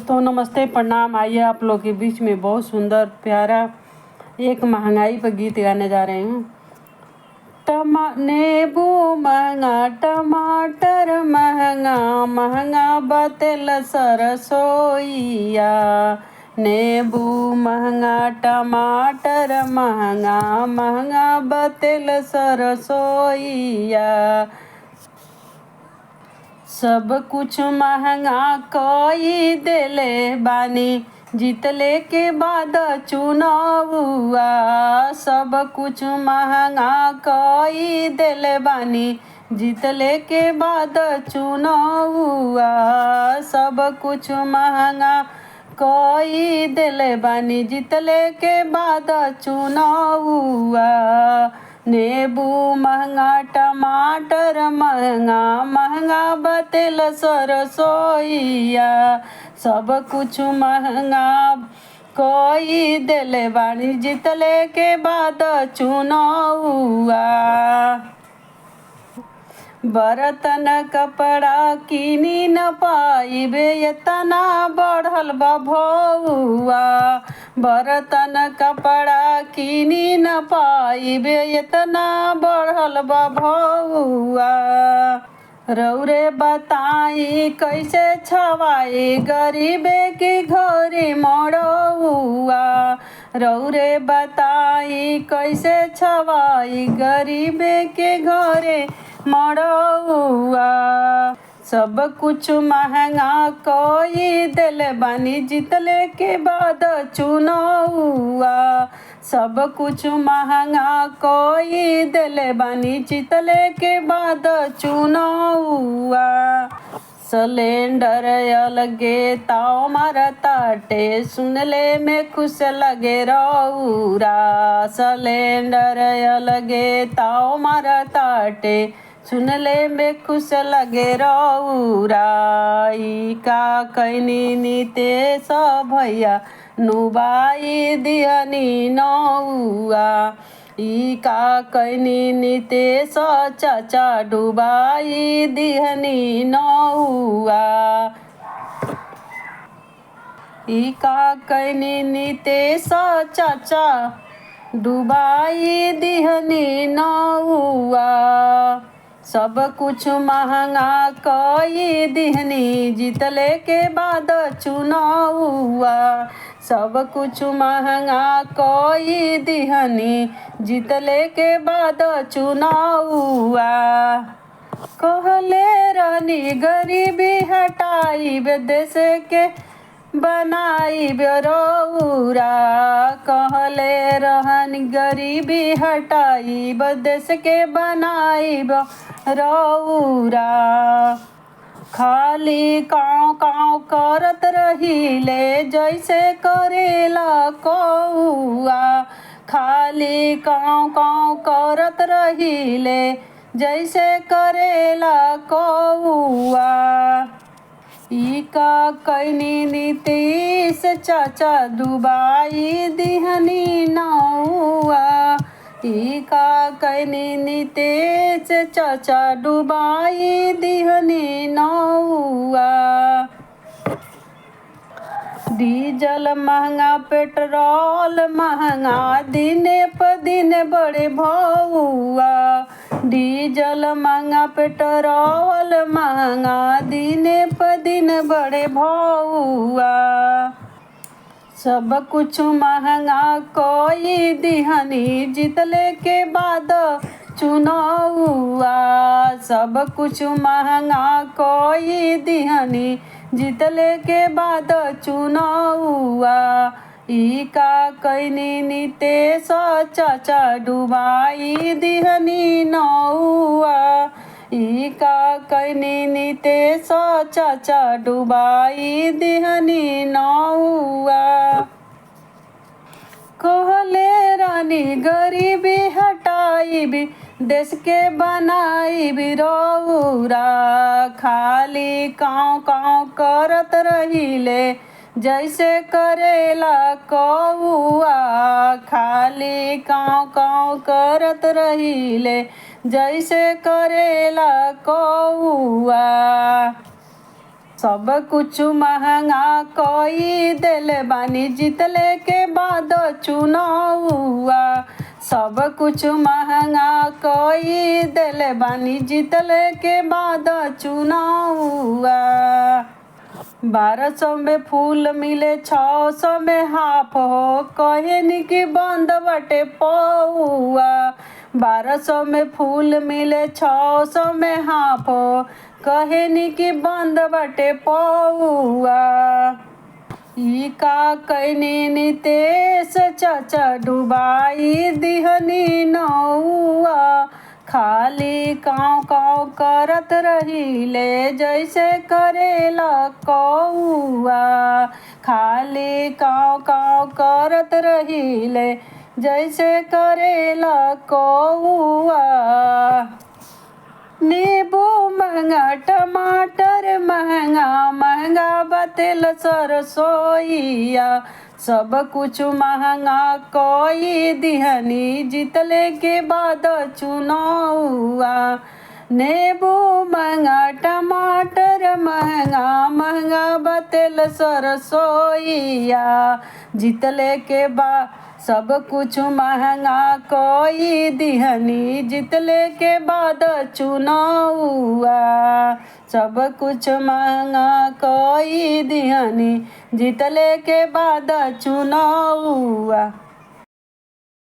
दोस्तों नमस्ते प्रणाम। आइए आप लोग के बीच में बहुत सुंदर प्यारा एक महंगाई पर गीत गाने जा रहे हूँ। नींबू महंगा, टमाटर महंगा, महंगा बतेल सरसोईया। नींबू महंगा, टमाटर महंगा, महंगा बतेल सरसोईया। सब कुछ महंगा कई देले बानी, जीतले के बाद चुनावुआ। सब कुछ महंगा कई देले बानी, जीतले के बाद चुनावुआ। सब कुछ महंगा कई देले बानी, जीतले के बाद चुनावुआ। नींबू महंगा, टमाटर महंगा, महंगा बतेल सरसोईया। सब कुछ महंगा कोई देले बानी, जीतले के बाद चुनावुआ। बर्तन कपड़ा किनी न पाइबे, इतना बढ़ल बा भौआ। बर्तन कपड़ा किनी न पाइबे, इतना बढ़ल बा भौआ। रौरे बताई कैसे छवाई गरीबे के घरे मड़ौआ। रौरे बताई कैसे छवाई गरीबे के घरे मड़ौआ। सब कुछ महंगा कोई देले बानी, जीतले के बाद चुनावुआ। सब कुछ महंगा कोई देले बानी, जीतले के बाद चुनावुआ। सिलेंडर अलगे ताव मारताटे, सुनले में खुश लगे रौरा। सिलेंडर अलगे ताव मारताटे, सुनले में खुश लगे रौरा। ई का कैनी नीतेश भैया, नुबाई दिहनी नौआ। ई का कैनी नीतेश चाचा, डुबाई दिहनी नौआ। ई का कैनी नीतेश चाचा, डुबाई दिहनी नौआ। सब कुछ महंगा कई दिहनी, जीतले के बाद चुनावुआ। सब कुछ महंगा कई दिहनी, जीतले के बाद चुनावुआ। कहले रहनी गरीबी हटाइब, देश के बनाइब रौरा। कहले रहनी गरीबी हटाइब, देश के बनाइब रौरा। खाली काँव काँव करत रहिले, जैसे करेला कौआ। खाली काँव काँव करत रहिले, जैसे करेला कौआ। ई का कैनी नीतीश चाचा, डुबाई दिहनी नौआ। ई का कैनी नीतीश चाचा, डुबाई दिहनी नौआ। डीजल महंगा, पेट्रोल महंगा, दिने प दिन बड़े भौआ। डीजल महंगा, पेट्रोल महंगा, दिने प दिन बड़े भौआ। सब कुछ महंगा कोई दिहनी, जीतले के बाद चुनावुआ। सब कुछ महंगा कोई दिहनी, जीतले के बाद चुनावुआ। ई का कैनी नीतेश चाचा, डुबाई दिहनी नौआ। ई का कैनी नीतेश चाचा, डुबाई दिहनी नौआ। कहले रानी गरीबी हटाइबी, देश के बनाइबी रौरा। खाली काँव काँव करत रहिले, जैसे करेला कौआ। खाली काँव काँव करत रहिले, जैसे करेला कौआ। सब कुछ महंगा कोई दिल बानी जीतले के बाद चुनावा। सब कुछ महंगा कोई दिल बानी जीतले के बाद चुनावा। 1200 में फूल मिले 600 में हाफ हो कहनी कि बंद बटे पौआ। 1200 में फूल मिले 600 में हाफ हो कहनी कि बंद बटे पौआ। ई का कैनी नितेश चाचा डुबाई दिहनी नौआ। खाली काँव काँव करत रहिले जैसे करेला कौआ। खाली काँव काँव करत रहिले जैसे करेला कौआ। नींबू महंगा टमाटर महंगा महंगा बतेल सरसोईया। सब कुछ महंगा कोई दिहनी जीतले के बाद चुनावा। नींबू महंगा टमाटर महंगा महंगा बतेल सरसोईया। जीतले के बाद सब कुछ महंगा कोई दिहनी जीतले के बाद चुनावा। सब कुछ महंगा कोई दिहनी जीतले के बाद चुनावा।